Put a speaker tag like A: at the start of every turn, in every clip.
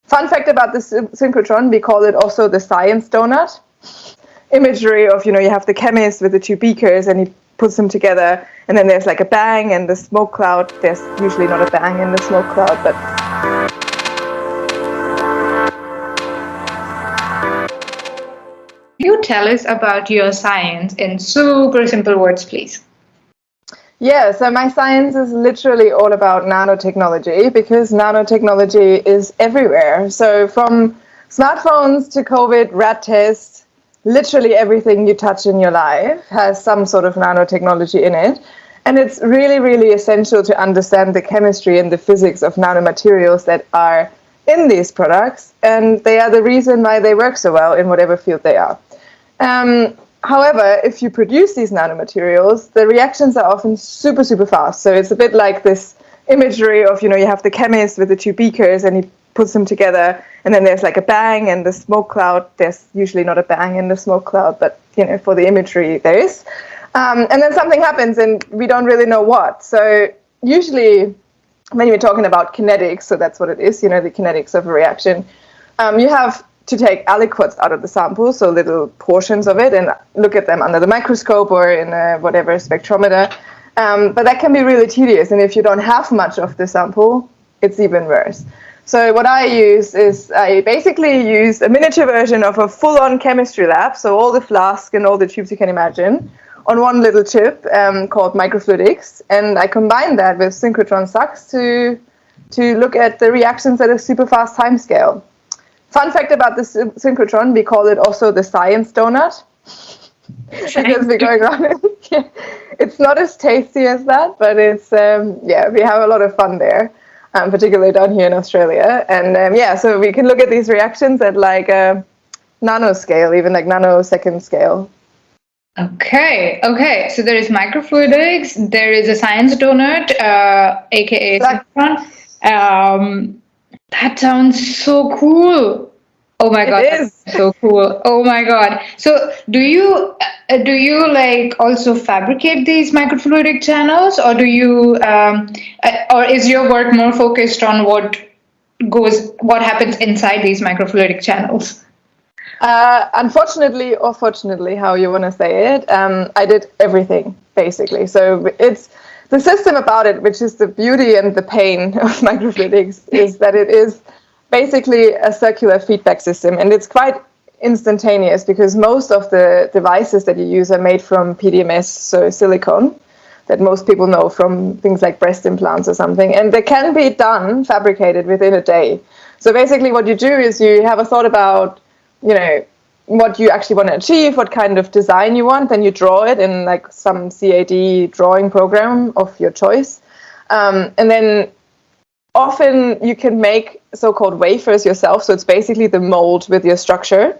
A: Fun fact about the synchrotron, we call it also the science donut. Imagery of, you have the chemist with the two beakers and he puts them together and then there's like a bang and the smoke cloud. There's usually not a bang in the smoke cloud, but...
B: You tell us about your science in super simple words, please.
A: Yeah, so my science is literally all about nanotechnology because nanotechnology is everywhere. So from smartphones to COVID, rat tests, literally everything you touch in your life has some sort of nanotechnology in it. And it's really, really essential to understand the chemistry and the physics of nanomaterials that are in these products. And they are the reason why they work so well in whatever field they are. However, if you produce these nanomaterials, the reactions are often super, super fast. So it's a bit like this imagery of, you have the chemist with the two beakers and he puts them together and then there's like a bang and the smoke cloud. There's usually not a bang in the smoke cloud, but, for the imagery there is. And then something happens and we don't really know what. So usually when we're talking about kinetics, so that's what it is, the kinetics of a reaction, you have to take aliquots out of the sample, so little portions of it, and look at them under the microscope or in a whatever spectrometer. But that can be really tedious, and if you don't have much of the sample, it's even worse. So what I use is I basically use a miniature version of a full-on chemistry lab, so all the flasks and all the tubes you can imagine, on one little chip called microfluidics, and I combine that with synchrotron sucks to look at the reactions at a super fast time scale. Fun fact about the synchrotron, we call it also the science donut. Because we're going around it. It's not as tasty as that, but it's, we have a lot of fun there, particularly down here in Australia. And so we can look at these reactions at like a nanoscale, even like nanosecond scale.
B: Okay. So there is microfluidics, there is a science donut, aka synchrotron. That sounds so cool. Oh my God, that's so cool. Oh my God. So do you like also fabricate these microfluidic channels, or do you or is your work more focused on what happens inside these microfluidic channels?
A: Unfortunately or fortunately, how you want to say it, I did everything basically. So it's the system about it, which is the beauty and the pain of microfluidics, is that it is basically a circular feedback system, and it's quite instantaneous because most of the devices that you use are made from PDMS, so silicone, that most people know from things like breast implants or something, and they can be fabricated within a day. So basically what you do is you have a thought about, what you actually want to achieve, what kind of design you want, then you draw it in like some CAD drawing program of your choice. And then often you can make so-called wafers yourself. So it's basically the mold with your structure.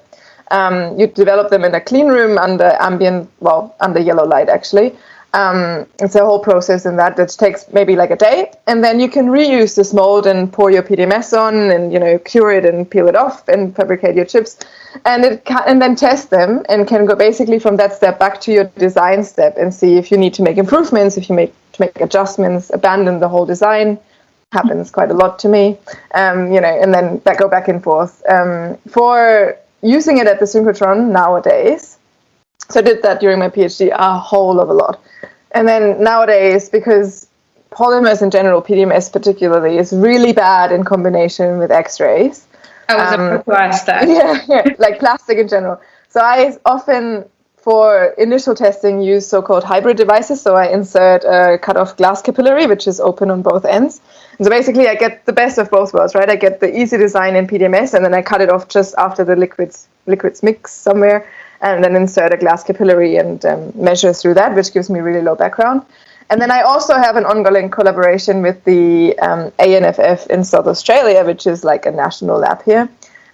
A: You develop them in a clean room under under yellow light actually. It's a whole process in that takes maybe like a day, and then you can reuse this mold and pour your PDMS on and cure it and peel it off and fabricate your chips, and then test them and can go basically from that step back to your design step and see if you need to make improvements, if you make adjustments, abandon the whole design. Happens quite a lot to me, and then that go back and forth. For using it at the synchrotron nowadays, so I did that during my PhD a whole of a lot. And then nowadays, because polymers in general, PDMS particularly, is really bad in combination with X-rays.
B: I was about to ask that.
A: Yeah, like plastic in general. So I often, for initial testing, use so-called hybrid devices. So I insert a cut-off glass capillary, which is open on both ends. And so basically I get the best of both worlds, right? I get the easy design in PDMS, and then I cut it off just after the liquids mix somewhere, and then insert a glass capillary and measure through that, which gives me really low background. And then I also have an ongoing collaboration with the ANFF in South Australia, which is like a national lab here.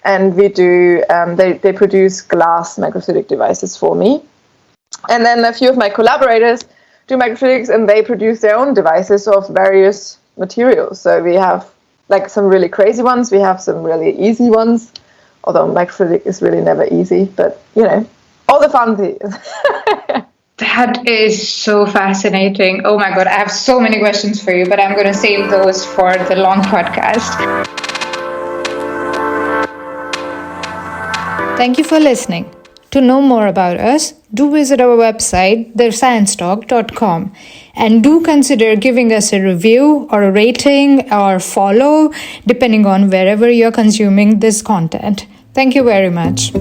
A: And we do, they produce glass microfluidic devices for me. And then a few of my collaborators do microfluidics, and they produce their own devices of various materials. So we have like some really crazy ones, we have some really easy ones, although microfluidic is really never easy, but all the fun things.
B: That is so fascinating. Oh my God, I have so many questions for you, but I'm going to save those for the long podcast. Thank you for listening. To know more about us, do visit our website, thesciencetalk.com, and do consider giving us a review or a rating or follow, depending on wherever you're consuming this content. Thank you very much.